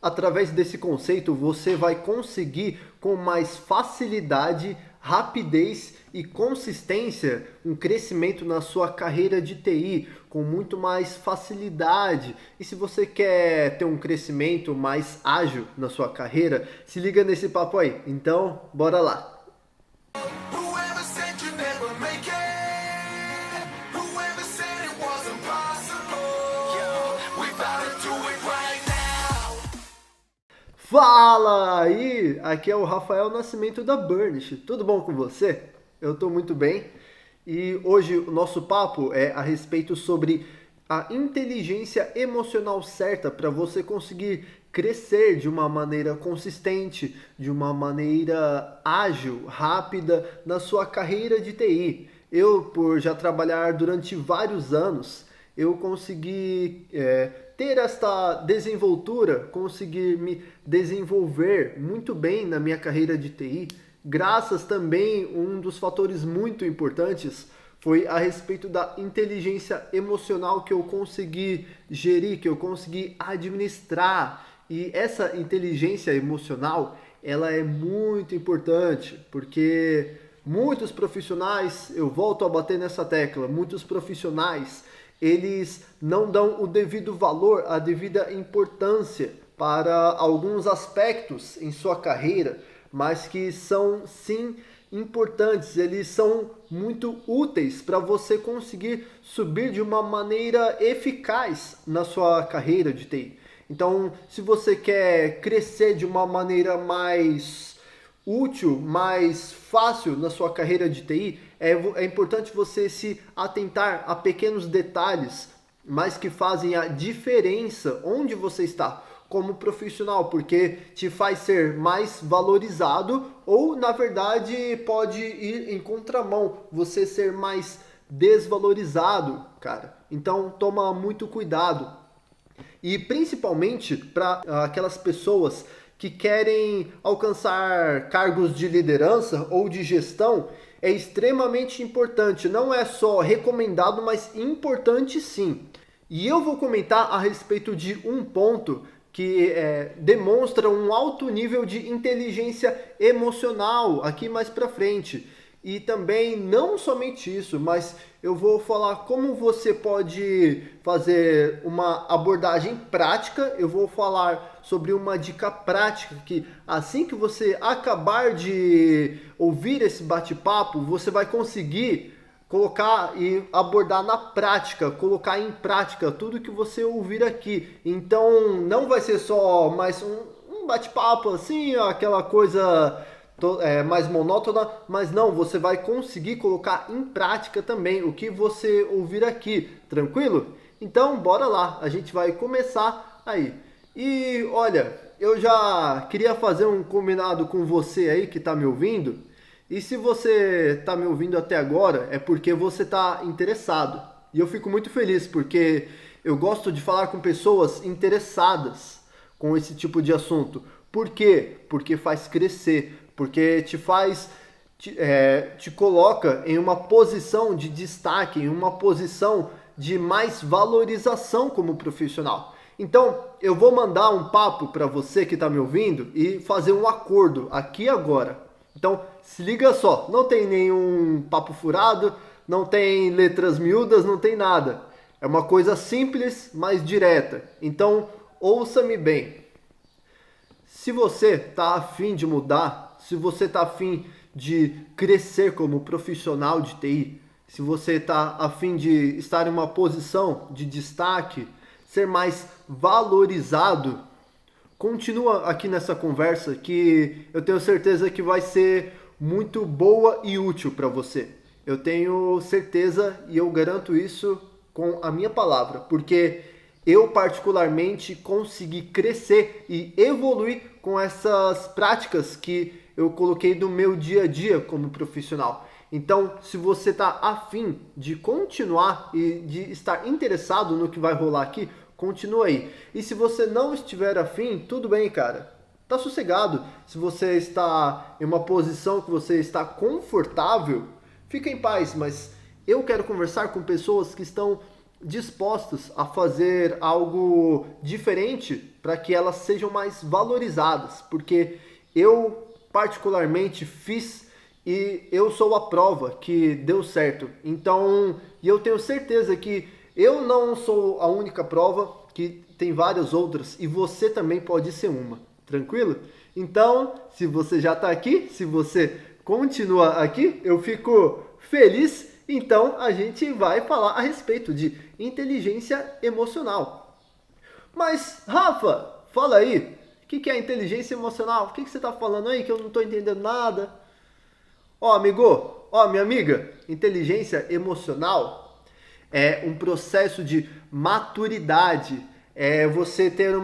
Através desse conceito, você vai conseguir com mais facilidade, rapidez e consistência um crescimento na sua carreira de TI com muito mais facilidade. E se você quer ter um crescimento mais ágil na sua carreira, se liga nesse papo aí. Então, bora lá. Fala aí! Aqui é o Rafael Nascimento da Burnish. Tudo bom com você? Eu estou muito bem. E hoje o nosso papo é a respeito sobre a inteligência emocional certa para você conseguir crescer de uma maneira consistente, de uma maneira ágil, rápida na sua carreira de TI. Eu, por já trabalhar durante vários anos, eu consegui ter esta desenvoltura, conseguir me desenvolver muito bem na minha carreira de TI, graças também, um dos fatores muito importantes foi a respeito da inteligência emocional que eu consegui gerir, que eu consegui administrar. E essa inteligência emocional, ela é muito importante, porque muitos profissionais, eu volto a bater nessa tecla, muitos profissionais, eles não dão o devido valor, a devida importância para alguns aspectos em sua carreira, mas que são sim importantes, eles são muito úteis para você conseguir subir de uma maneira eficaz na sua carreira de TI. Então, se você quer crescer de uma maneira mais útil, mais fácil na sua carreira de TI, é importante você se atentar a pequenos detalhes, mas que fazem a diferença onde você está como profissional, porque te faz ser mais valorizado ou, na verdade, pode ir em contramão, você ser mais desvalorizado, cara. Então, toma muito cuidado. E principalmente para aquelas pessoas que querem alcançar cargos de liderança ou de gestão, é extremamente importante. Não é só recomendado, mas importante sim. E eu vou comentar a respeito de um ponto que demonstra um alto nível de inteligência emocional aqui mais para frente. E também não somente isso, mas eu vou falar como você pode fazer uma abordagem prática. Eu vou falar sobre uma dica prática que assim que você acabar de ouvir esse bate-papo, você vai conseguir colocar e abordar na prática, colocar em prática tudo que você ouvir aqui. Então não vai ser só mais um bate-papo assim, aquela coisa mais monótona, mas não, você vai conseguir colocar em prática também o que você ouvir aqui, tranquilo? Então bora lá, a gente vai começar aí. E olha, eu já queria fazer um combinado com você aí que está me ouvindo. E se você está me ouvindo até agora, é porque você está interessado. E eu fico muito feliz, porque eu gosto de falar com pessoas interessadas com esse tipo de assunto. Por quê? Porque faz crescer, porque te coloca em uma posição de destaque, em uma posição de mais valorização como profissional. Então, eu vou mandar um papo para você que está me ouvindo e fazer um acordo aqui agora. Então, se liga só, não tem nenhum papo furado, não tem letras miúdas, não tem nada. É uma coisa simples, mas direta. Então, ouça-me bem. Se você está afim de mudar, se você está afim de crescer como profissional de TI, se você está afim de estar em uma posição de destaque, ser mais valorizado, continua aqui nessa conversa que eu tenho certeza que vai ser muito boa e útil para você. Eu tenho certeza e eu garanto isso com a minha palavra, porque eu particularmente consegui crescer e evoluir com essas práticas que eu coloquei no meu dia a dia como profissional. Então, se você está afim de continuar e de estar interessado no que vai rolar aqui, continua aí. E se você não estiver afim, tudo bem, cara. Tá sossegado. Se você está em uma posição que você está confortável, fica em paz. Mas eu quero conversar com pessoas que estão dispostas a fazer algo diferente para que elas sejam mais valorizadas, porque eu particularmente fiz e eu sou a prova que deu certo. Então, e eu tenho certeza que eu não sou a única prova, que tem várias outras e você também pode ser uma, tranquilo? Então, se você já está aqui, se você continua aqui, eu fico feliz. Então, a gente vai falar a respeito de inteligência emocional. Mas, Rafa, fala aí, o que é inteligência emocional? O que você está falando aí que eu não estou entendendo nada? Ó, amigo, ó, minha amiga, inteligência emocional é um processo de maturidade, é você ter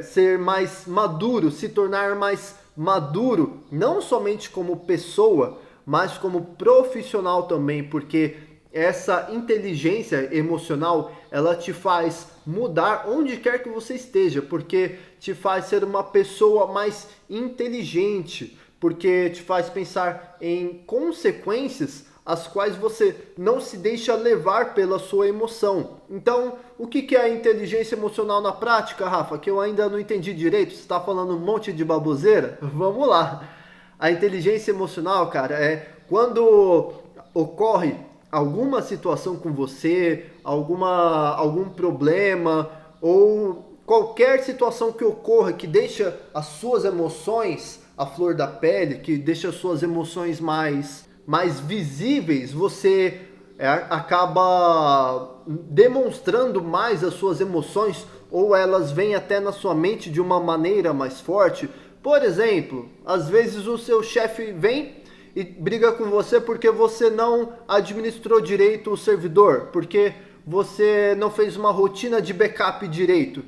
ser mais maduro, se tornar mais maduro, não somente como pessoa, mas como profissional também, porque essa inteligência emocional, ela te faz mudar onde quer que você esteja, porque te faz ser uma pessoa mais inteligente, porque te faz pensar em consequências as quais você não se deixa levar pela sua emoção. Então, o que é a inteligência emocional na prática, Rafa? Que eu ainda não entendi direito, você está falando um monte de baboseira? Vamos lá! A inteligência emocional, cara, é quando ocorre alguma situação com você, algum problema ou qualquer situação que ocorra que deixa as suas emoções à flor da pele, que deixa as suas emoções mais visíveis, você acaba demonstrando mais as suas emoções ou elas vêm até na sua mente de uma maneira mais forte. Por exemplo, às vezes o seu chefe vem e briga com você porque você não administrou direito o servidor, porque você não fez uma rotina de backup direito.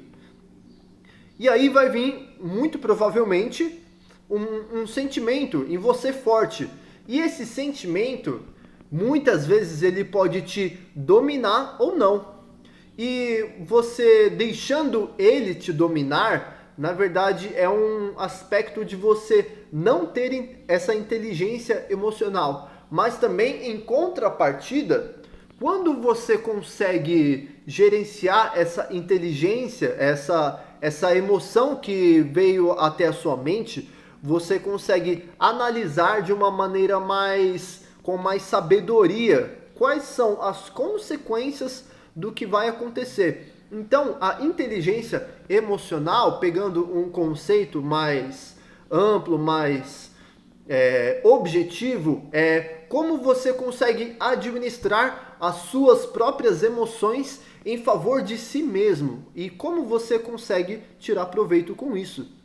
E aí vai vir, muito provavelmente, um sentimento em você forte. E esse sentimento, muitas vezes, ele pode te dominar ou não. E você deixando ele te dominar, na verdade, é um aspecto de você não ter essa inteligência emocional. Mas também, em contrapartida, quando você consegue gerenciar essa inteligência, essa emoção que veio até a sua mente, você consegue analisar de uma maneira com mais sabedoria quais são as consequências do que vai acontecer. Então, a inteligência emocional, pegando um conceito mais amplo, mais objetivo, é como você consegue administrar as suas próprias emoções em favor de si mesmo e como você consegue tirar proveito com isso.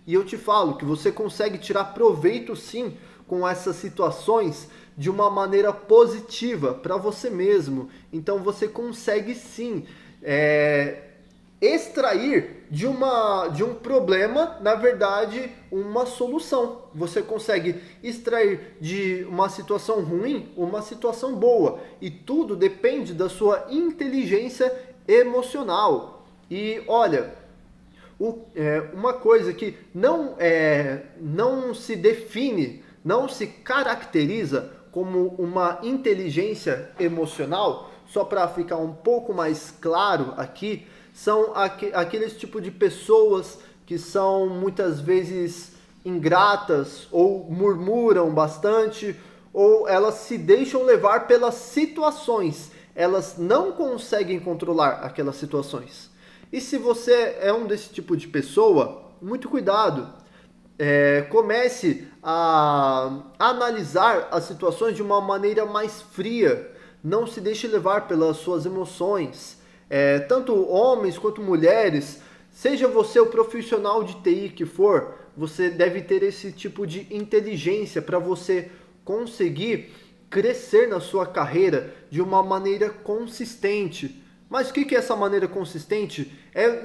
E eu te falo que você consegue tirar proveito sim com essas situações de uma maneira positiva para você mesmo. Então você consegue sim extrair de um problema, na verdade, uma solução. Você consegue extrair de uma situação ruim uma situação boa. E tudo depende da sua inteligência emocional. E olha, uma coisa que não se define, não se caracteriza como uma inteligência emocional, só para ficar um pouco mais claro aqui, são aqueles tipo de pessoas que são muitas vezes ingratas ou murmuram bastante, ou elas se deixam levar pelas situações, elas não conseguem controlar aquelas situações. E se você é um desse tipo de pessoa, muito cuidado. Comece a analisar as situações de uma maneira mais fria. Não se deixe levar pelas suas emoções. Tanto homens quanto mulheres, seja você o profissional de TI que for, você deve ter esse tipo de inteligência para você conseguir crescer na sua carreira de uma maneira consistente. Mas o que é essa maneira consistente?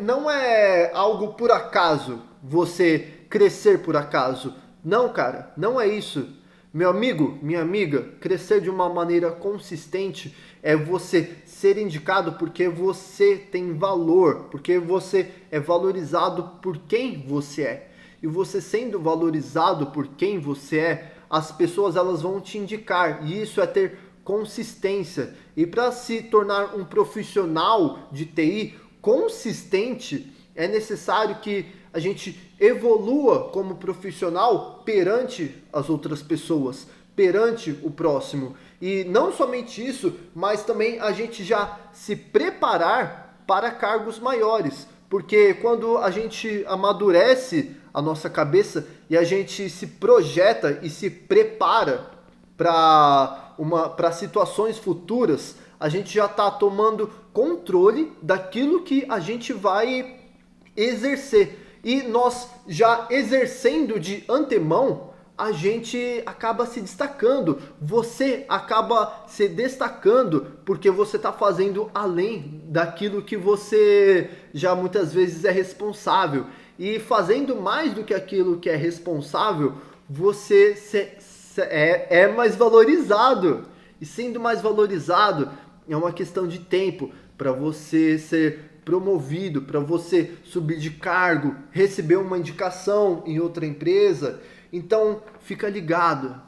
Não é algo por acaso, você crescer por acaso. Não, cara, não é isso. Meu amigo, minha amiga, crescer de uma maneira consistente é você ser indicado porque você tem valor, porque você é valorizado por quem você é. E você sendo valorizado por quem você é, as pessoas elas vão te indicar. E isso é ter consistência. E para se tornar um profissional de TI consistente, é necessário que a gente evolua como profissional perante as outras pessoas, perante o próximo. E não somente isso, mas também a gente já se preparar para cargos maiores. Porque quando a gente amadurece a nossa cabeça e a gente se projeta e se prepara para situações futuras, a gente já está tomando controle daquilo que a gente vai exercer. E nós já exercendo de antemão, a gente acaba se destacando. Você acaba se destacando porque você está fazendo além daquilo que você já muitas vezes é responsável. E fazendo mais do que aquilo que é responsável, você é mais valorizado. E sendo mais valorizado, é uma questão de tempo para você ser promovido, para você subir de cargo, receber uma indicação em outra empresa. Então, fica ligado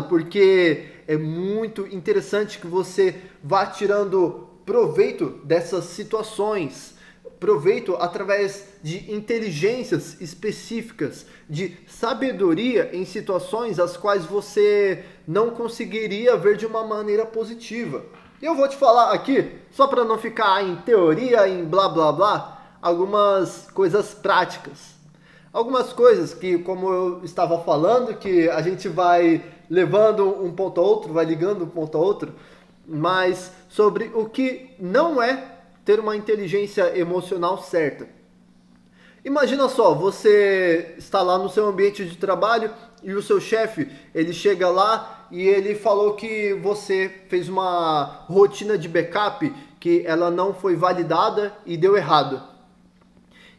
porque é muito interessante que você vá tirando proveito dessas situações, proveito através de inteligências específicas, de sabedoria em situações as quais você não conseguiria ver de uma maneira positiva. Eu vou te falar aqui, só para não ficar em teoria, em blá blá blá, algumas coisas práticas. Algumas coisas que, como eu estava falando, que a gente vai levando um ponto a outro, vai ligando um ponto a outro, mas sobre o que não é ter uma inteligência emocional certa. Imagina só, você está lá no seu ambiente de trabalho e o seu chefe, ele chega lá e ele falou que você fez uma rotina de backup que ela não foi validada e deu errado.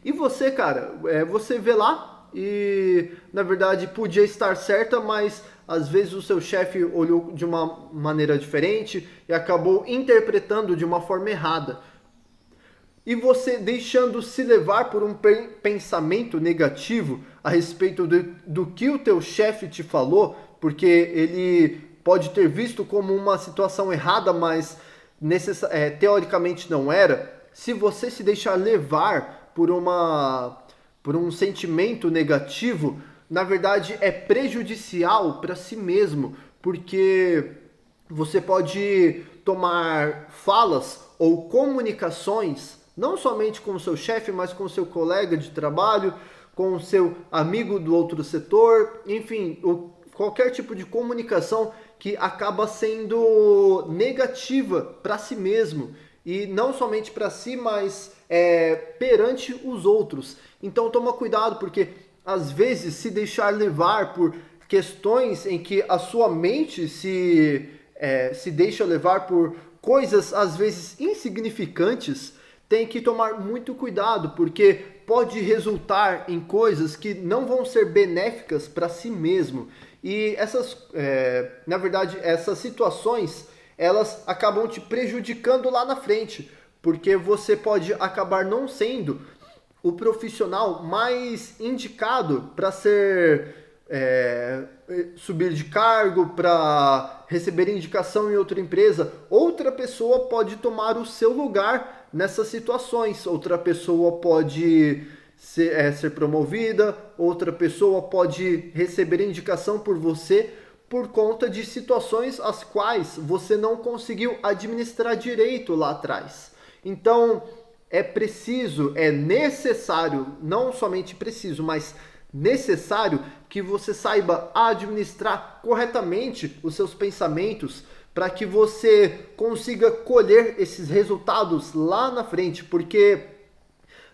E você, cara, você vê lá e, na verdade, podia estar certa, mas às vezes o seu chefe olhou de uma maneira diferente e acabou interpretando de uma forma errada. E você deixando se levar por um pensamento negativo a respeito do que o teu chefe te falou, porque ele pode ter visto como uma situação errada, mas teoricamente não era. Se você se deixar levar por um sentimento negativo, na verdade é prejudicial para si mesmo, porque você pode tomar falas ou comunicações, não somente com o seu chefe, mas com o seu colega de trabalho, com o seu amigo do outro setor, enfim, qualquer tipo de comunicação que acaba sendo negativa para si mesmo. E não somente para si, mas perante os outros. Então toma cuidado, porque às vezes se deixar levar por questões em que a sua mente se deixa levar por coisas às vezes insignificantes, tem que tomar muito cuidado, porque pode resultar em coisas que não vão ser benéficas para si mesmo. E na verdade, essas situações, elas acabam te prejudicando lá na frente, porque você pode acabar não sendo o profissional mais indicado para subir de cargo, para receber indicação em outra empresa. Outra pessoa pode tomar o seu lugar nessas situações, outra pessoa pode ser promovida, outra pessoa pode receber indicação por você, por conta de situações as quais você não conseguiu administrar direito lá atrás. Então, é necessário, não somente preciso, mas necessário que você saiba administrar corretamente os seus pensamentos para que você consiga colher esses resultados lá na frente, porque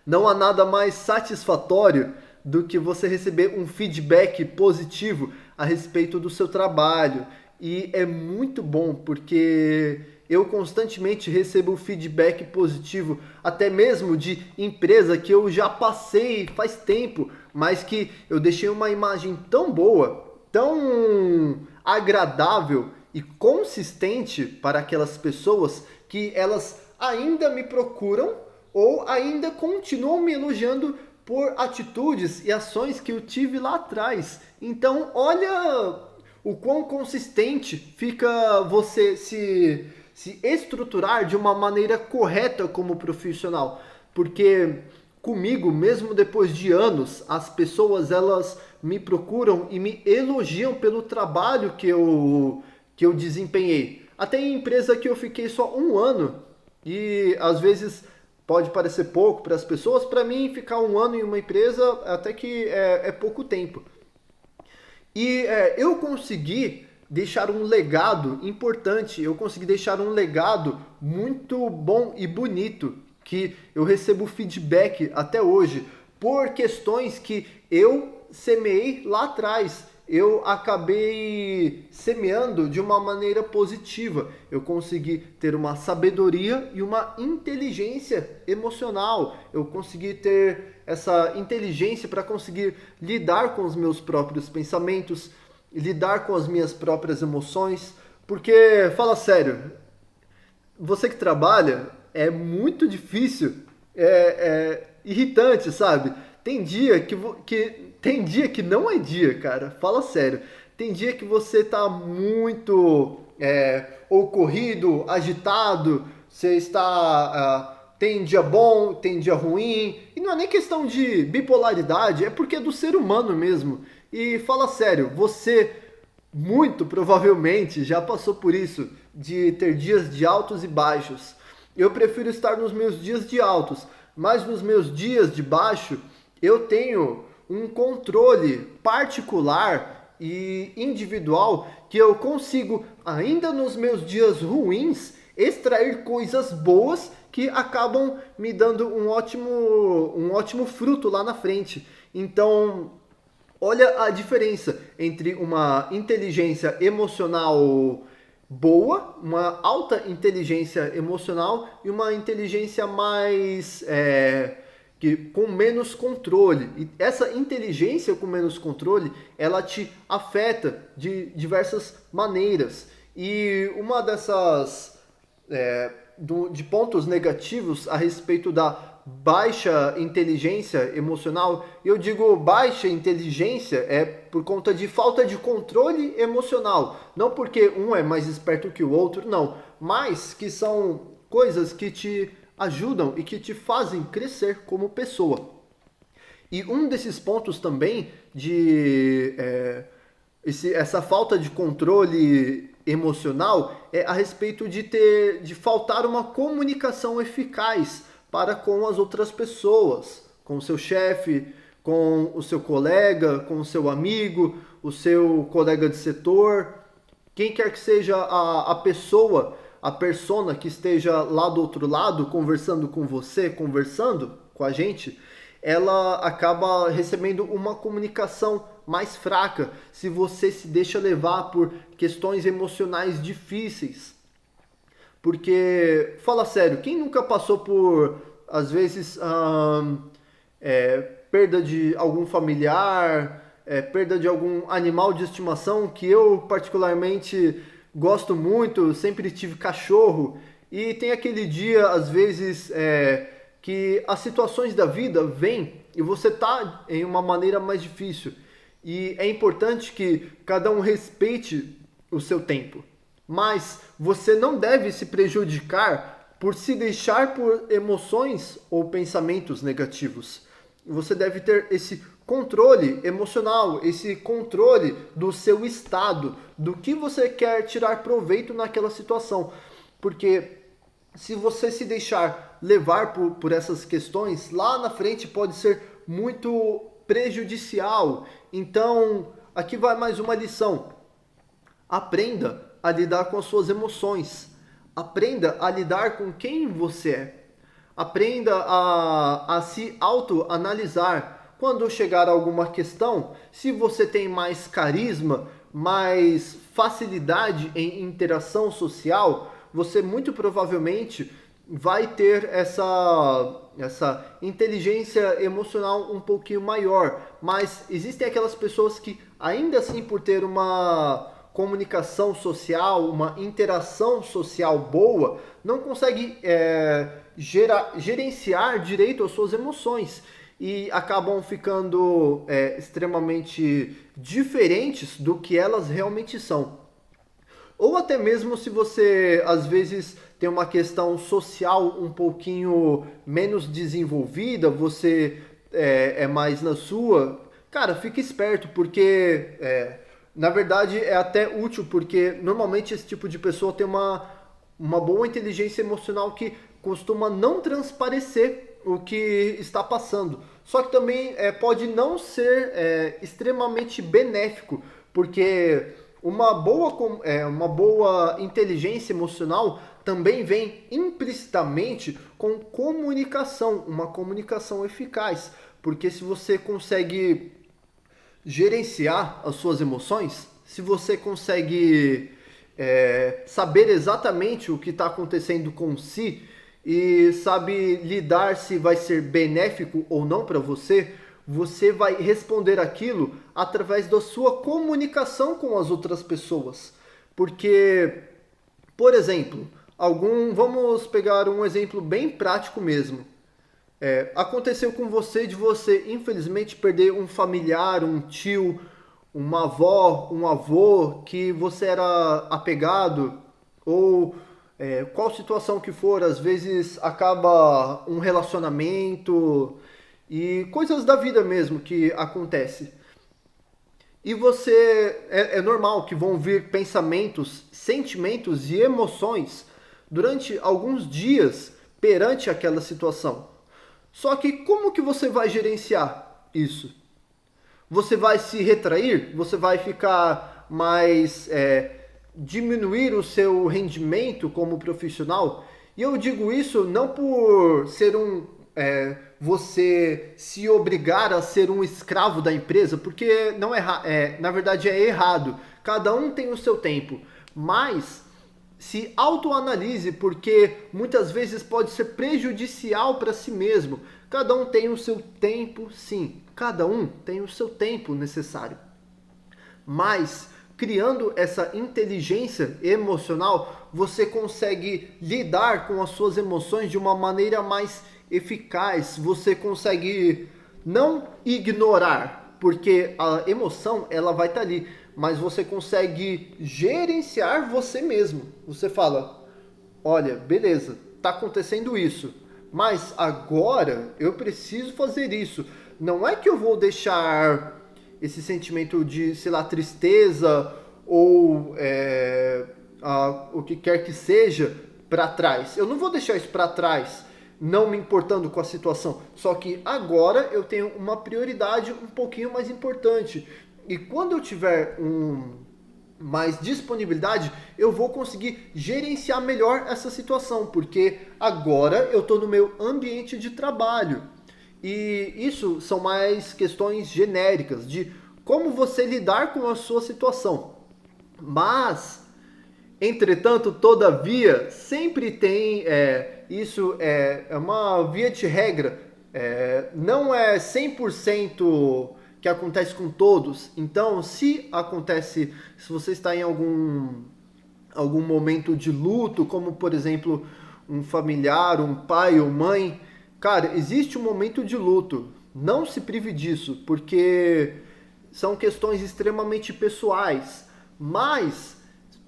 não há nada mais satisfatório do que você receber um feedback positivo a respeito do seu trabalho. E é muito bom, porque eu constantemente recebo feedback positivo, até mesmo de empresa que eu já passei faz tempo, mas que eu deixei uma imagem tão boa, tão agradável e consistente para aquelas pessoas que elas ainda me procuram ou ainda continuam me elogiando por atitudes e ações que eu tive lá atrás. Então, olha o quão consistente fica você se estruturar de uma maneira correta como profissional. Porque comigo, mesmo depois de anos, as pessoas elas me procuram e me elogiam pelo trabalho que eu desempenhei. Até em empresa que eu fiquei só um ano e às vezes pode parecer pouco para as pessoas, para mim ficar um ano em uma empresa até que é pouco tempo. E eu consegui deixar um legado importante, eu consegui deixar um legado muito bom e bonito, que eu recebo feedback até hoje, por questões que eu semeei lá atrás. Eu acabei semeando de uma maneira positiva. Eu consegui ter uma sabedoria e uma inteligência emocional. Eu consegui ter essa inteligência para conseguir lidar com os meus próprios pensamentos, lidar com as minhas próprias emoções. Porque, fala sério, você que trabalha, é muito difícil, é irritante, sabe? Tem dia que não é dia, cara. Fala sério. Tem dia que você tá muito ou corrido, agitado, você está tem dia bom, tem dia ruim, e não é nem questão de bipolaridade, é porque é do ser humano mesmo. E fala sério, você muito provavelmente já passou por isso, de ter dias de altos e baixos. Eu prefiro estar nos meus dias de altos, mas nos meus dias de baixo eu tenho um controle particular e individual que eu consigo, ainda nos meus dias ruins, extrair coisas boas que acabam me dando um ótimo fruto lá na frente. Então, olha a diferença entre uma inteligência emocional boa, uma alta inteligência emocional e uma inteligência mais com menos controle. E essa inteligência com menos controle, ela te afeta de diversas maneiras. E uma dessas de pontos negativos a respeito da baixa inteligência emocional, eu digo baixa inteligência é por conta de falta de controle emocional, não porque um é mais esperto que o outro, não, mas que são coisas que te ajudam e que te fazem crescer como pessoa. E um desses pontos também de essa falta de controle emocional é a respeito de faltar uma comunicação eficaz para com as outras pessoas, com o seu chefe, com o seu colega, com o seu amigo, o seu colega de setor, quem quer que seja a pessoa, a persona que esteja lá do outro lado, conversando com você, conversando com a gente, ela acaba recebendo uma comunicação mais fraca se você se deixa levar por questões emocionais difíceis. Porque, fala sério, quem nunca passou por, às vezes, perda de algum familiar, perda de algum animal de estimação, que eu particularmente gosto muito, sempre tive cachorro, e tem aquele dia, às vezes, que as situações da vida vêm e você está em uma maneira mais difícil. E é importante que cada um respeite o seu tempo. Mas você não deve se prejudicar por se deixar por emoções ou pensamentos negativos. Você deve ter esse controle emocional, esse controle do seu estado, do que você quer tirar proveito naquela situação. Porque se você se deixar levar por essas questões, lá na frente pode ser muito prejudicial. Então, aqui vai mais uma lição. Aprenda a lidar com as suas emoções. Aprenda a lidar com quem você é. Aprenda a se autoanalisar. Quando chegar alguma questão, se você tem mais carisma, mais facilidade em interação social, você muito provavelmente vai ter essa inteligência emocional um pouquinho maior. Mas existem aquelas pessoas que, ainda assim, por ter uma comunicação social, uma interação social boa, não consegue gerenciar direito as suas emoções. e acabam ficando extremamente diferentes do que elas realmente são. Ou até mesmo se você, às vezes, tem uma questão social um pouquinho menos desenvolvida, você é mais na sua, cara, fica esperto, porque na verdade é até útil, porque normalmente esse tipo de pessoa tem uma boa inteligência emocional que costuma não transparecer o que está passando. Só que também pode não ser extremamente benéfico, porque uma boa inteligência emocional também vem implicitamente com comunicação, uma comunicação eficaz. Porque se você consegue gerenciar as suas emoções, se você consegue saber exatamente o que está acontecendo com si e sabe lidar se vai ser benéfico ou não para você, você vai responder aquilo através da sua comunicação com as outras pessoas. Porque, por exemplo, vamos pegar um exemplo bem prático mesmo. Aconteceu com você de você, infelizmente, perder um familiar, um tio, uma avó, um avô que você era apegado, ou qual situação que for, às vezes acaba um relacionamento e coisas da vida mesmo que acontece. E você é normal que vão vir pensamentos, sentimentos e emoções durante alguns dias perante aquela situação. Só que como que você vai gerenciar isso? Você vai se retrair? Você vai ficar mais diminuir o seu rendimento como profissional? E eu digo isso não por ser você se obrigar a ser um escravo da empresa, porque não na verdade é errado. Cada um tem o seu tempo, mas se autoanalise, porque muitas vezes pode ser prejudicial para si mesmo. Cada um tem o seu tempo, sim. Cada um tem o seu tempo necessário. Mas, criando essa inteligência emocional, você consegue lidar com as suas emoções de uma maneira mais eficaz. Você consegue não ignorar, porque a emoção ela vai estar ali, mas você consegue gerenciar você mesmo. Você fala, olha, beleza, tá acontecendo isso, mas agora eu preciso fazer isso. Não é que eu vou deixar esse sentimento de, sei lá, tristeza ou o que quer que seja para trás. Eu não vou deixar isso para trás, não me importando com a situação. Só que agora eu tenho uma prioridade um pouquinho mais importante. E quando eu tiver mais disponibilidade, eu vou conseguir gerenciar melhor essa situação, porque agora eu estou no meu ambiente de trabalho. E isso são mais questões genéricas de como você lidar com a sua situação. Mas, entretanto, todavia, sempre tem, isso é uma via de regra, não é 100% que acontece com todos. Então, se você está em algum momento de luto, como por exemplo, um familiar, um pai ou mãe, cara, existe um momento de luto. Não se prive disso, porque são questões extremamente pessoais. Mas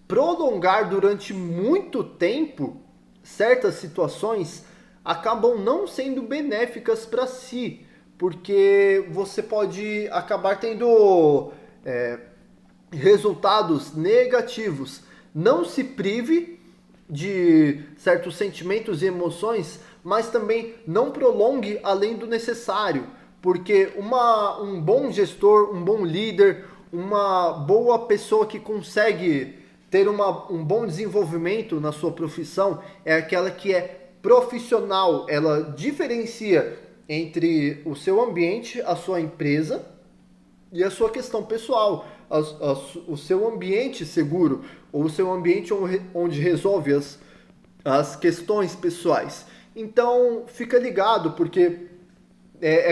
prolongar durante muito tempo certas situações acabam não sendo benéficas para si, porque você pode acabar tendo resultados negativos. Não se prive de certos sentimentos e emoções, mas também não prolongue além do necessário, porque um bom gestor, um bom líder, uma boa pessoa que consegue ter um bom desenvolvimento na sua profissão é aquela que é profissional. Ela diferencia entre o seu ambiente, a sua empresa e a sua questão pessoal, o seu ambiente seguro ou o seu ambiente onde resolve as questões pessoais. Então fica ligado, porque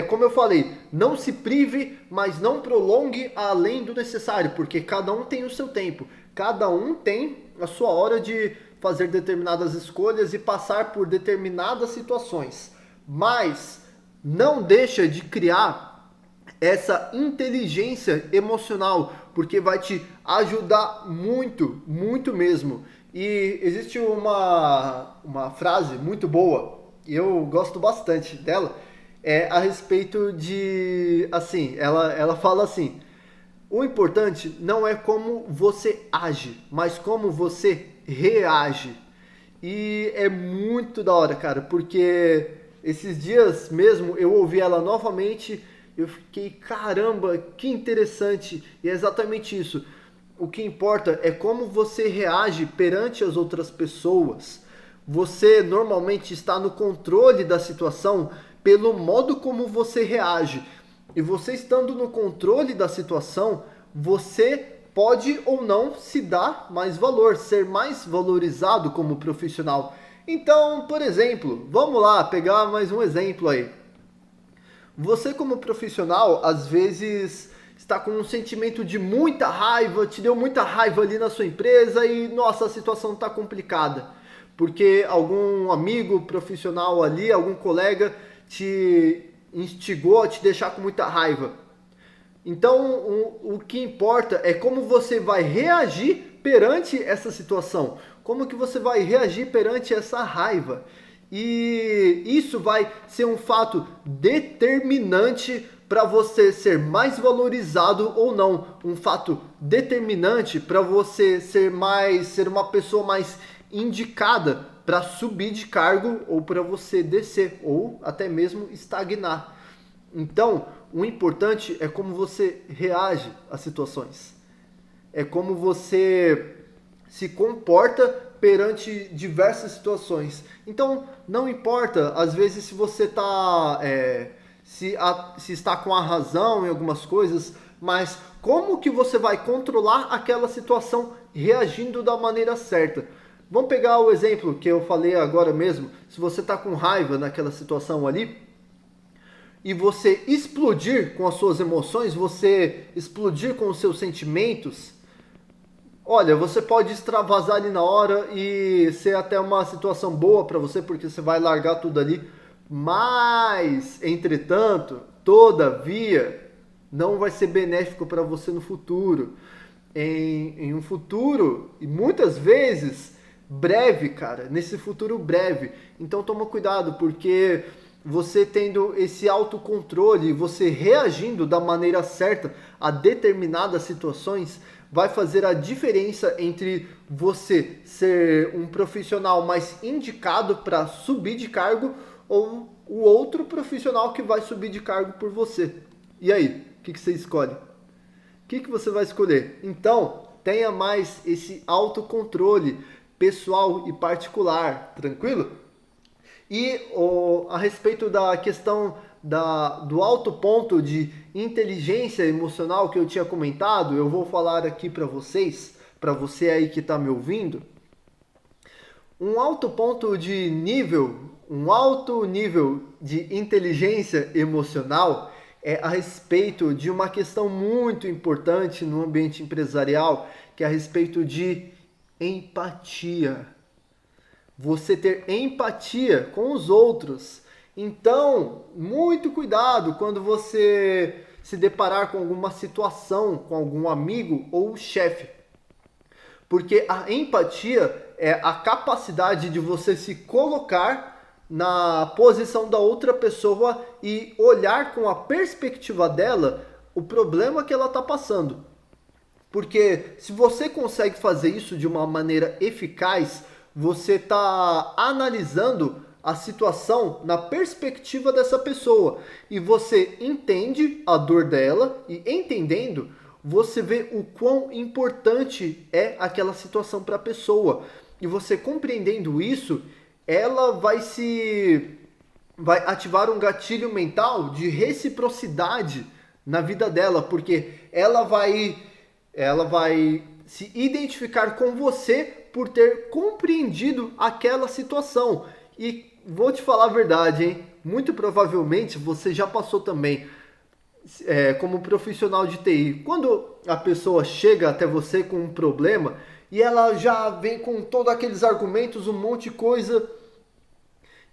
como eu falei, não se prive, mas não prolongue além do necessário, porque cada um tem o seu tempo, cada um tem a sua hora de fazer determinadas escolhas e passar por determinadas situações. Mas não deixa de criar essa inteligência emocional, porque vai te ajudar muito, muito mesmo. E existe uma frase muito boa, e eu gosto bastante dela, a respeito de, assim, ela fala assim: o importante não é como você age, mas como você reage. E é muito da hora, cara, porque esses dias mesmo eu ouvi ela novamente, eu fiquei, caramba, que interessante. E é exatamente isso. O que importa é como você reage perante as outras pessoas. Você normalmente está no controle da situação pelo modo como você reage. E você estando no controle da situação, você pode ou não se dar mais valor, ser mais valorizado como profissional. Então, por exemplo, vamos lá pegar mais um exemplo aí. Você como profissional, às vezes está com um sentimento de muita raiva, te deu muita raiva ali na sua empresa e, nossa, a situação está complicada. Porque algum amigo profissional ali, algum colega te instigou a te deixar com muita raiva. Então, o que importa é como você vai reagir perante essa situação. Como que você vai reagir perante essa raiva. E isso vai ser um fato determinante para você ser mais valorizado ou não. Um fato determinante para você ser uma pessoa mais indicada para subir de cargo ou para você descer ou até mesmo estagnar. Então, o importante é como você reage às situações. É como você se comporta perante diversas situações. Então, não importa, às vezes, se você está se está com a razão em algumas coisas, mas como que você vai controlar aquela situação reagindo da maneira certa. Vamos pegar o exemplo que eu falei agora mesmo. Se você está com raiva naquela situação ali, e você explodir com as suas emoções, você explodir com os seus sentimentos, olha, você pode extravasar ali na hora e ser até uma situação boa para você, porque você vai largar tudo ali. Mas, entretanto, todavia, não vai ser benéfico para você no futuro. Em um futuro, e muitas vezes, breve, cara, nesse futuro breve. Então toma cuidado, porque você tendo esse autocontrole, você reagindo da maneira certa a determinadas situações, vai fazer a diferença entre você ser um profissional mais indicado para subir de cargo ou o outro profissional que vai subir de cargo por você. E aí, o que você escolhe? O que você vai escolher? Então, tenha mais esse autocontrole pessoal e particular, tranquilo? E a respeito da questão do alto ponto de inteligência emocional que eu tinha comentado, eu vou falar aqui para vocês, para você aí que está me ouvindo. Um alto ponto de nível, um alto nível de inteligência emocional é a respeito de uma questão muito importante no ambiente empresarial, que é a respeito de empatia. Você ter empatia com os outros. Então, muito cuidado quando você se deparar com alguma situação, com algum amigo ou chefe. Porque a empatia é a capacidade de você se colocar na posição da outra pessoa e olhar com a perspectiva dela o problema que ela está passando. Porque se você consegue fazer isso de uma maneira eficaz, você está analisando a situação na perspectiva dessa pessoa e você entende a dor dela e entendendo, você vê o quão importante é aquela situação para a pessoa. E você compreendendo isso, ela vai ativar um gatilho mental de reciprocidade na vida dela, porque ela vai se identificar com você por ter compreendido aquela situação. E vou te falar a verdade, hein? Muito provavelmente você já passou também como profissional de TI. Quando a pessoa chega até você com um problema e ela já vem com todos aqueles argumentos, um monte de coisa,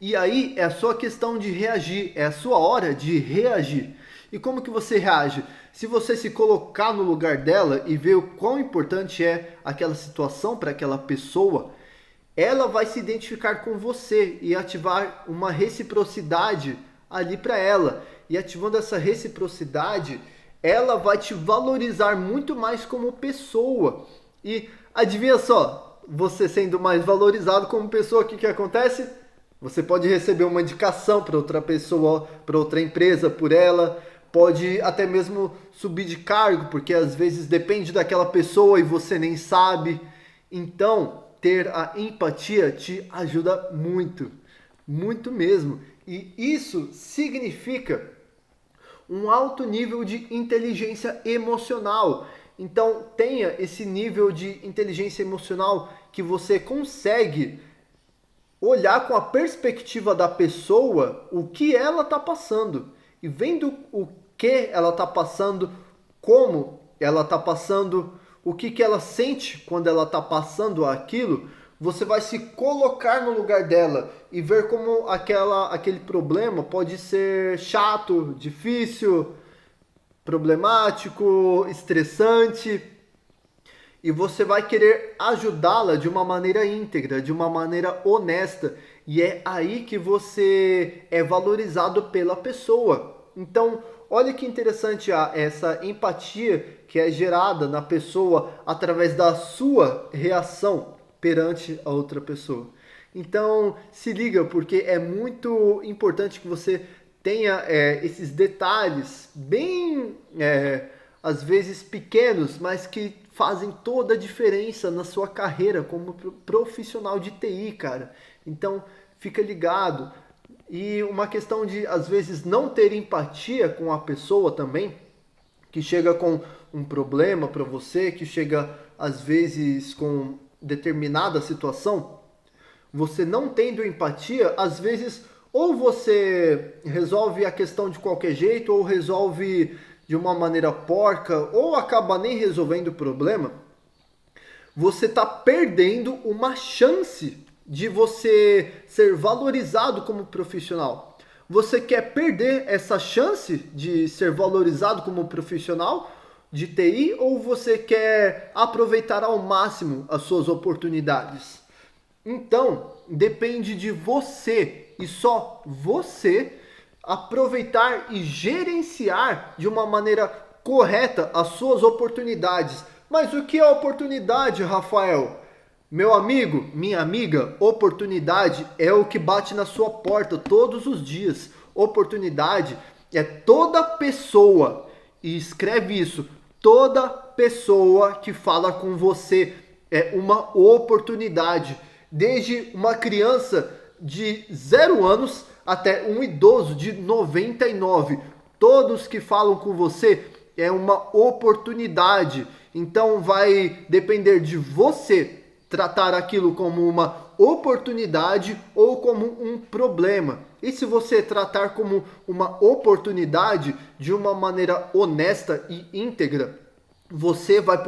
E aí é a sua questão de reagir, é a sua hora de reagir. E como que você reage? Se você se colocar no lugar dela e ver o quão importante é aquela situação para aquela pessoa, ela vai se identificar com você e ativar uma reciprocidade ali para ela. E ativando essa reciprocidade, ela vai te valorizar muito mais como pessoa. E adivinha só, você sendo mais valorizado como pessoa, o que acontece? Você pode receber uma indicação para outra pessoa, para outra empresa, por ela. Pode até mesmo subir de cargo, porque às vezes depende daquela pessoa e você nem sabe. Então, ter a empatia te ajuda muito, muito mesmo. E isso significa um alto nível de inteligência emocional. Então, tenha esse nível de inteligência emocional que você consegue olhar com a perspectiva da pessoa o que ela está passando. E vendo o que ela está passando, como ela está passando, o que ela sente quando ela está passando aquilo, você vai se colocar no lugar dela e ver como aquele problema pode ser chato, difícil, problemático, estressante. E você vai querer ajudá-la de uma maneira íntegra, de uma maneira honesta. E é aí que você é valorizado pela pessoa. Então, olha que interessante essa empatia que é gerada na pessoa através da sua reação perante a outra pessoa. Então, se liga, porque é muito importante que você tenha esses detalhes bem, às vezes pequenos, mas que fazem toda a diferença na sua carreira como profissional de TI, cara. Então, fica ligado. E uma questão de, às vezes, não ter empatia com a pessoa também, que chega com um problema para você, que chega, às vezes, com determinada situação, você não tendo empatia, às vezes, ou você resolve a questão de qualquer jeito, ou resolve de uma maneira porca, ou acaba nem resolvendo o problema, você está perdendo uma chance de você ser valorizado como profissional. Você quer perder essa chance de ser valorizado como profissional de TI ou você quer aproveitar ao máximo as suas oportunidades? Então, depende de você e só você aproveitar e gerenciar de uma maneira correta as suas oportunidades. Mas o que é oportunidade, Rafael? Meu amigo, minha amiga, oportunidade é o que bate na sua porta todos os dias. Oportunidade é toda pessoa, e escreve isso, toda pessoa que fala com você é uma oportunidade. Desde uma criança de 0 anos até um idoso de 99. Todos que falam com você é uma oportunidade. Então vai depender de você tratar aquilo como uma oportunidade ou como um problema. E se você tratar como uma oportunidade de uma maneira honesta e íntegra, você vai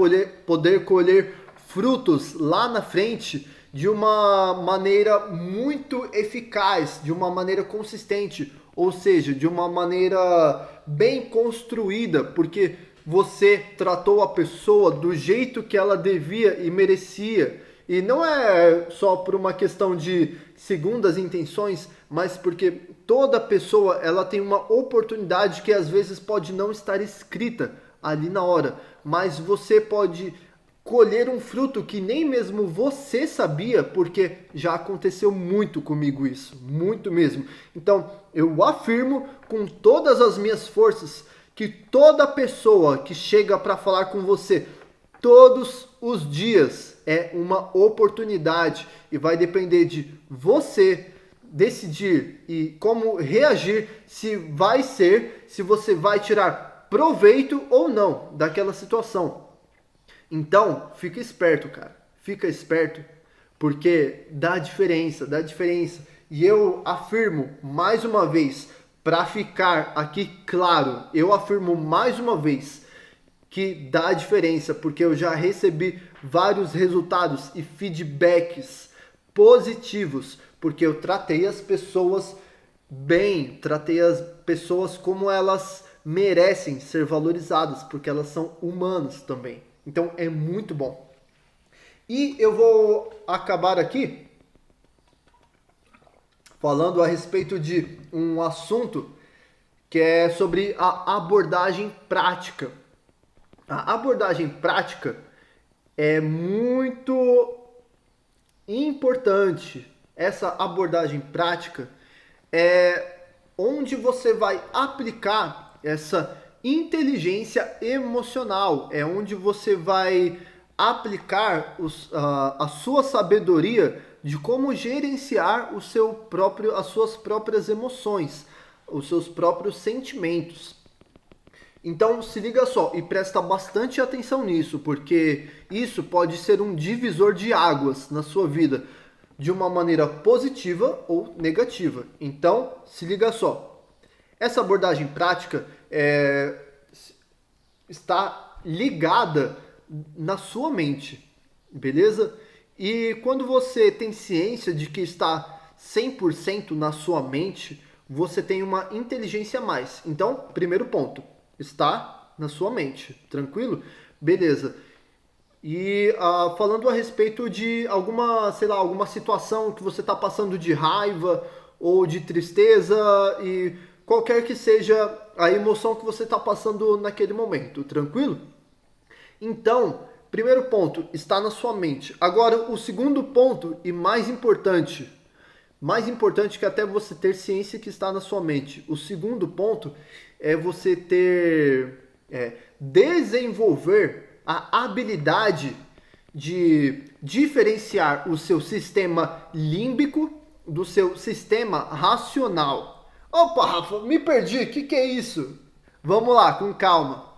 poder colher frutos lá na frente de uma maneira muito eficaz, de uma maneira consistente, ou seja, de uma maneira bem construída, porque você tratou a pessoa do jeito que ela devia e merecia. E não é só por uma questão de segundas intenções, mas porque toda pessoa ela tem uma oportunidade que às vezes pode não estar escrita ali na hora, mas você pode colher um fruto que nem mesmo você sabia, porque já aconteceu muito comigo isso, muito mesmo. Então, eu afirmo com todas as minhas forças que toda pessoa que chega para falar com você todos os dias é uma oportunidade e vai depender de você decidir e como reagir, se você vai tirar proveito ou não daquela situação. Então, fica esperto, cara. Fica esperto, porque dá diferença, dá diferença. E eu afirmo mais uma vez, para ficar aqui claro, eu afirmo mais uma vez que dá diferença, porque eu já recebi vários resultados e feedbacks positivos porque eu tratei as pessoas bem, tratei as pessoas como elas merecem ser valorizadas, porque elas são humanas também. Então é muito bom. E eu vou acabar aqui falando a respeito de um assunto que é sobre a abordagem prática. A abordagem prática é muito importante. Essa abordagem prática é onde você vai aplicar essa inteligência emocional, é onde você vai aplicar a sua sabedoria de como gerenciar as suas próprias emoções, os seus próprios sentimentos. Então se liga só e presta bastante atenção nisso, porque isso pode ser um divisor de águas na sua vida, de uma maneira positiva ou negativa. Então se liga só. Essa abordagem prática está ligada na sua mente, beleza? E quando você tem ciência de que está 100% na sua mente, você tem uma inteligência a mais. Então, primeiro ponto, está na sua mente, tranquilo? Beleza. E falando a respeito de alguma situação que você está passando de raiva ou de tristeza e qualquer que seja a emoção que você está passando naquele momento, tranquilo? Então, primeiro ponto, está na sua mente. Agora, o segundo ponto e mais importante que até você ter ciência que está na sua mente. O segundo ponto é você desenvolver a habilidade de diferenciar o seu sistema límbico do seu sistema racional. Opa, Rafa, me perdi, o que é isso? Vamos lá, com calma.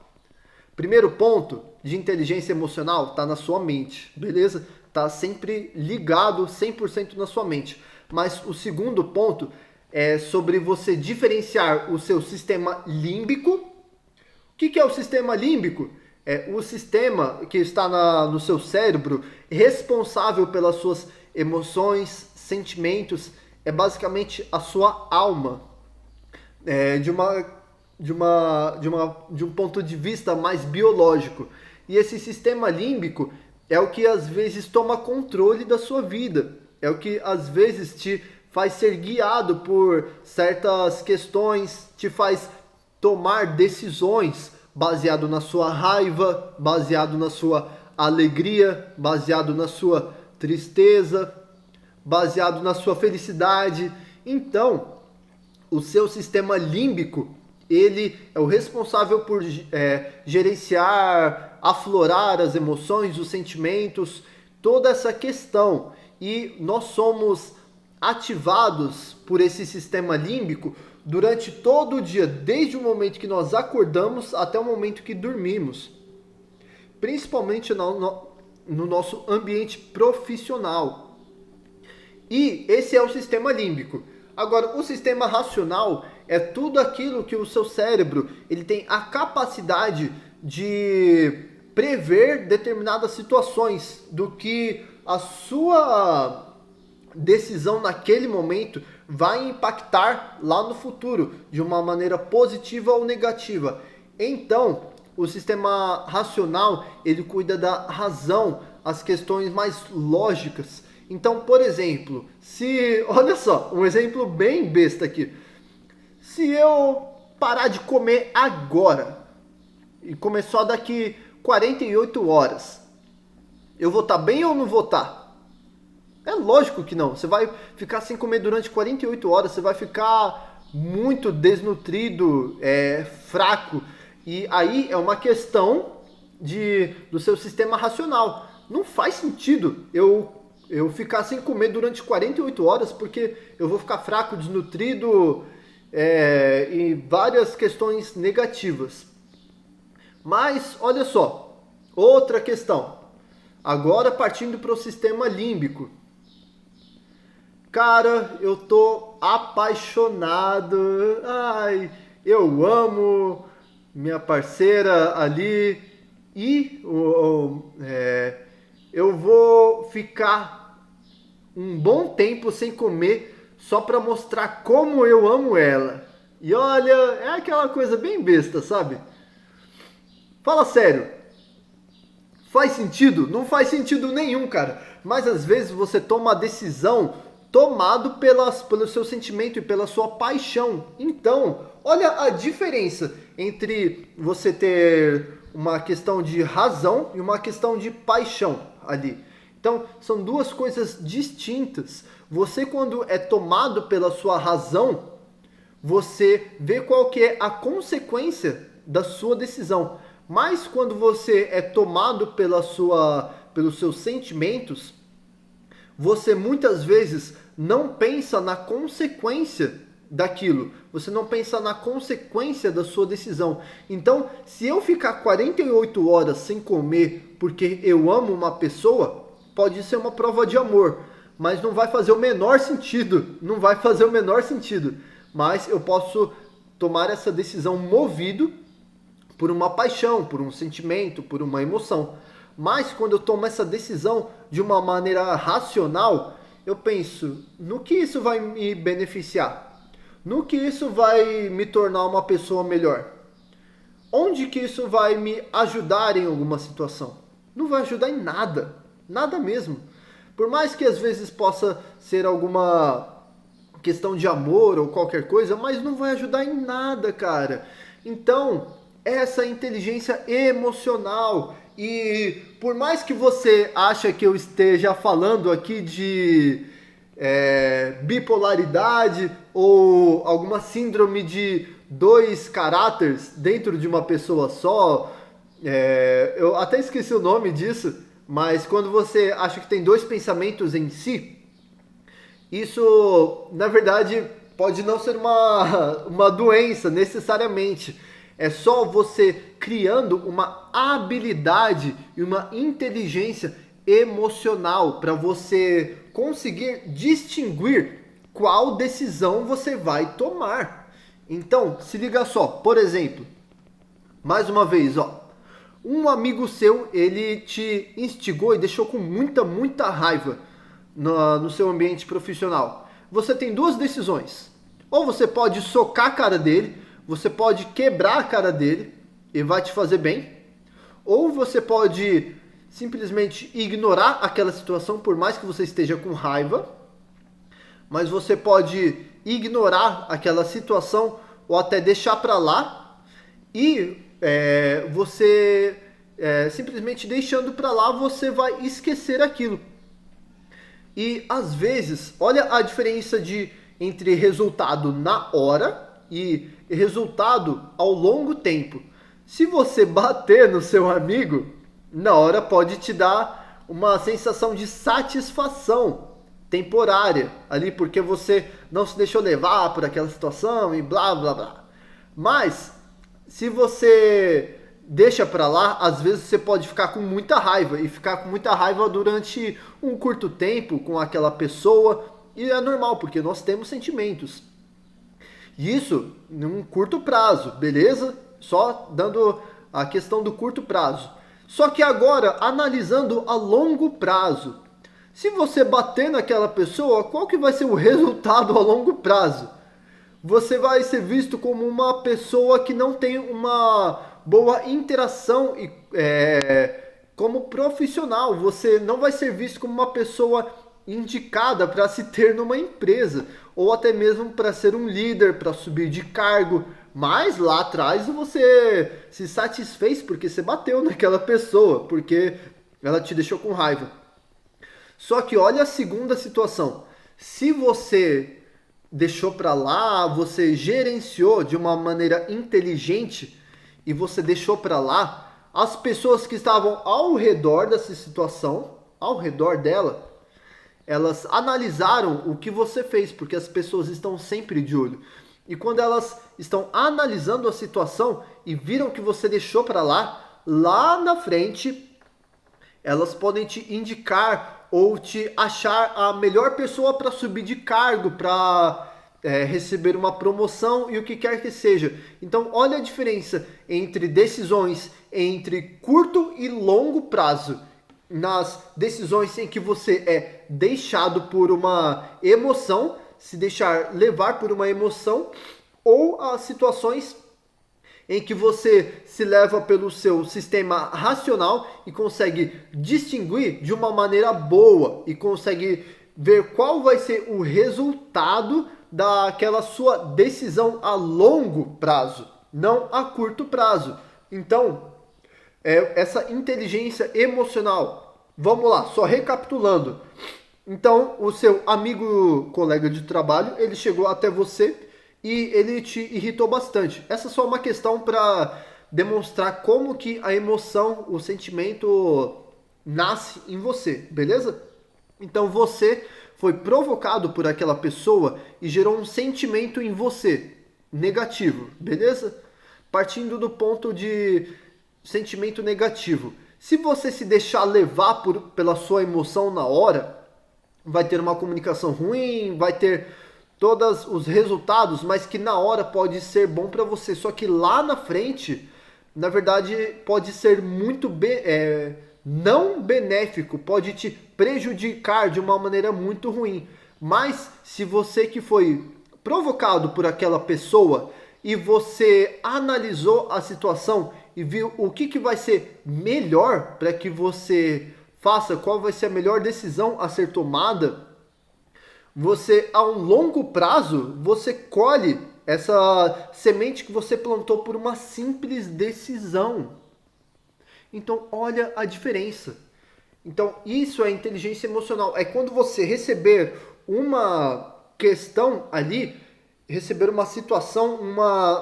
Primeiro ponto de inteligência emocional está na sua mente, beleza? Está sempre ligado 100% na sua mente. Mas o segundo ponto é sobre você diferenciar o seu sistema límbico. O que é o sistema límbico? É o sistema que está no seu cérebro responsável pelas suas emoções, sentimentos, é basicamente a sua alma. De um ponto de vista mais biológico. E esse sistema límbico é o que às vezes toma controle da sua vida. É o que às vezes te faz ser guiado por certas questões, te faz tomar decisões baseado na sua raiva, baseado na sua alegria, baseado na sua tristeza, baseado na sua felicidade. Então, o seu sistema límbico, ele é o responsável por gerenciar, aflorar as emoções, os sentimentos, toda essa questão. E nós somos ativados por esse sistema límbico durante todo o dia, desde o momento que nós acordamos até o momento que dormimos. Principalmente no nosso ambiente profissional. E esse é o sistema límbico. Agora, o sistema racional é tudo aquilo que o seu cérebro ele tem a capacidade de prever determinadas situações, do que a sua decisão naquele momento vai impactar lá no futuro, de uma maneira positiva ou negativa. Então, o sistema racional, ele cuida da razão, as questões mais lógicas. Então, por exemplo, olha só, um exemplo bem besta aqui. Se eu parar de comer agora e começar daqui 48 horas, eu vou estar bem ou não vou estar? É lógico que não. Você vai ficar sem comer durante 48 horas, você vai ficar muito desnutrido, fraco. E aí é uma questão do seu sistema racional. Não faz sentido eu ficar sem comer durante 48 horas, porque eu vou ficar fraco, desnutrido, e várias questões negativas. Mas, olha só, outra questão. Agora partindo para o sistema límbico. Cara, eu tô apaixonado. Ai, eu amo minha parceira ali. E eu vou ficar um bom tempo sem comer só para mostrar como eu amo ela. E olha, é aquela coisa bem besta, sabe? Fala sério. Faz sentido? Não faz sentido nenhum, cara. Mas às vezes você toma a decisão tomado pelo seu sentimento e pela sua paixão. Então, olha a diferença entre você ter uma questão de razão e uma questão de paixão ali. Então, são duas coisas distintas. Você, quando é tomado pela sua razão, você vê qual que é a consequência da sua decisão. Mas quando você é tomado pelos seus sentimentos, você muitas vezes não pensa na consequência daquilo. Você não pensa na consequência da sua decisão. Então, se eu ficar 48 horas sem comer porque eu amo uma pessoa, pode ser uma prova de amor, mas não vai fazer o menor sentido. Não vai fazer o menor sentido. Mas eu posso tomar essa decisão movido por uma paixão, por um sentimento, por uma emoção. Mas quando eu tomo essa decisão de uma maneira racional, eu penso, no que isso vai me beneficiar? No que isso vai me tornar uma pessoa melhor? Onde que isso vai me ajudar em alguma situação? Não vai ajudar em nada. Nada mesmo. Por mais que às vezes possa ser alguma questão de amor ou qualquer coisa, mas não vai ajudar em nada, cara. Então, essa inteligência emocional. E por mais que você ache que eu esteja falando aqui de bipolaridade ou alguma síndrome de dois caráteres dentro de uma pessoa só, eu até esqueci o nome disso, mas quando você acha que tem dois pensamentos em si, isso, na verdade, pode não ser uma doença necessariamente. É só você criando uma habilidade e uma inteligência emocional para você conseguir distinguir qual decisão você vai tomar. Então, se liga só, por exemplo, mais uma vez, ó, um amigo seu, ele te instigou e deixou com muita raiva no seu ambiente profissional. Você tem duas decisões. Ou você pode socar a cara dele, você pode quebrar a cara dele e vai te fazer bem. Ou você pode simplesmente ignorar aquela situação, por mais que você esteja com raiva. Mas você pode ignorar aquela situação ou até deixar para lá. E você simplesmente deixando para lá, você vai esquecer aquilo. E às vezes, olha a diferença entre resultado na hora e resultado ao longo tempo. Se você bater no seu amigo, na hora pode te dar uma sensação de satisfação temporária ali, porque você não se deixou levar por aquela situação e blá blá blá. Mas se você deixa pra lá, às vezes você pode ficar com muita raiva e ficar com muita raiva durante um curto tempo com aquela pessoa, e é normal, porque nós temos sentimentos. Isso num curto prazo, beleza? Só dando a questão do curto prazo. Só que agora, analisando a longo prazo, se você bater naquela pessoa, qual que vai ser o resultado a longo prazo? Você vai ser visto como uma pessoa que não tem uma boa interação e como profissional. Você não vai ser visto como uma pessoa indicada para se ter numa empresa, ou até mesmo para ser um líder, para subir de cargo. Mas lá atrás você se satisfez porque você bateu naquela pessoa, porque ela te deixou com raiva. Só que olha a segunda situação. Se você deixou para lá, você gerenciou de uma maneira inteligente e você deixou para lá, as pessoas que estavam ao redor dessa situação, ao redor dela, elas analisaram o que você fez, porque as pessoas estão sempre de olho. E quando elas estão analisando a situação e viram que você deixou para lá na frente, elas podem te indicar ou te achar a melhor pessoa para subir de cargo, para receber uma promoção e o que quer que seja. Então, olha a diferença entre decisões entre curto e longo prazo. nas decisões em que você é deixado por uma emoção, se deixar levar por uma emoção, ou as situações em que você se leva pelo seu sistema racional e consegue distinguir de uma maneira boa e consegue ver qual vai ser o resultado daquela sua decisão a longo prazo, não a curto prazo. Então, essa inteligência emocional. Vamos lá, só recapitulando. Então, o seu amigo, colega de trabalho, ele chegou até você e ele te irritou bastante. Essa é só uma questão para demonstrar como que a emoção, o sentimento nasce em você, beleza? Então você foi provocado por aquela pessoa e gerou um sentimento em você negativo, beleza? Partindo do ponto de sentimento negativo. Se você se deixar levar pela sua emoção na hora, vai ter uma comunicação ruim, vai ter todos os resultados, mas que na hora pode ser bom para você. Só que lá na frente, na verdade, pode ser muito não benéfico, pode te prejudicar de uma maneira muito ruim. Mas se você que foi provocado por aquela pessoa e você analisou a situação e viu o que vai ser melhor para que você faça, qual vai ser a melhor decisão a ser tomada, você, a um longo prazo, você colhe essa semente que você plantou por uma simples decisão. Então, olha a diferença. Então, isso é inteligência emocional. É quando você receber uma questão ali, receber uma situação,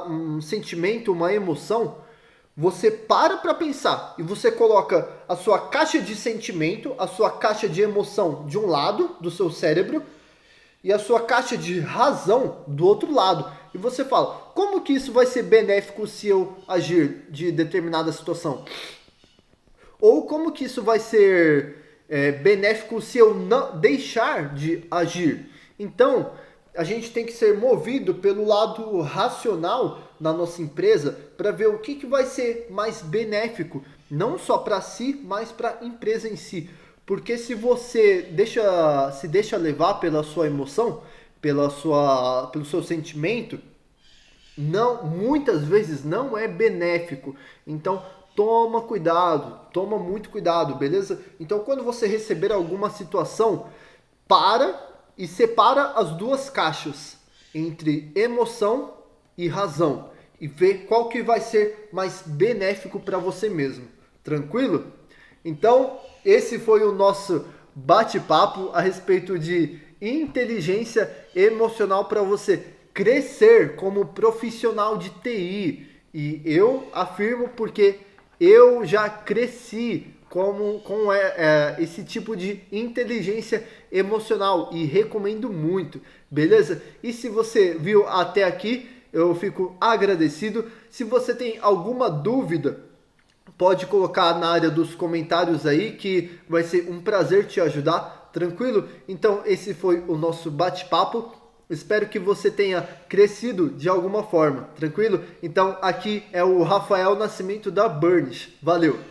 um sentimento, uma emoção, você para pensar e você coloca a sua caixa de sentimento, a sua caixa de emoção de um lado do seu cérebro e a sua caixa de razão do outro lado. E você fala, como que isso vai ser benéfico se eu agir de determinada situação? Ou como que isso vai ser benéfico se eu não deixar de agir? Então, a gente tem que ser movido pelo lado racional na nossa empresa para ver o que vai ser mais benéfico, não só para si, mas para a empresa em si. Porque se você se deixa levar pela sua emoção, pelo seu sentimento, muitas vezes não é benéfico. Então, toma cuidado, toma muito cuidado, beleza? Então, quando você receber alguma situação, para e separa as duas caixas entre emoção e razão e vê qual que vai ser mais benéfico para você mesmo. Tranquilo? Então, esse foi o nosso bate-papo a respeito de inteligência emocional para você crescer como profissional de TI. E eu afirmo porque eu já cresci com esse tipo de inteligência emocional e recomendo muito, beleza? E se você viu até aqui, eu fico agradecido. Se você tem alguma dúvida, pode colocar na área dos comentários aí que vai ser um prazer te ajudar, tranquilo? Então esse foi o nosso bate-papo. Espero que você tenha crescido de alguma forma, tranquilo? Então aqui é o Rafael Nascimento da Burnish. Valeu!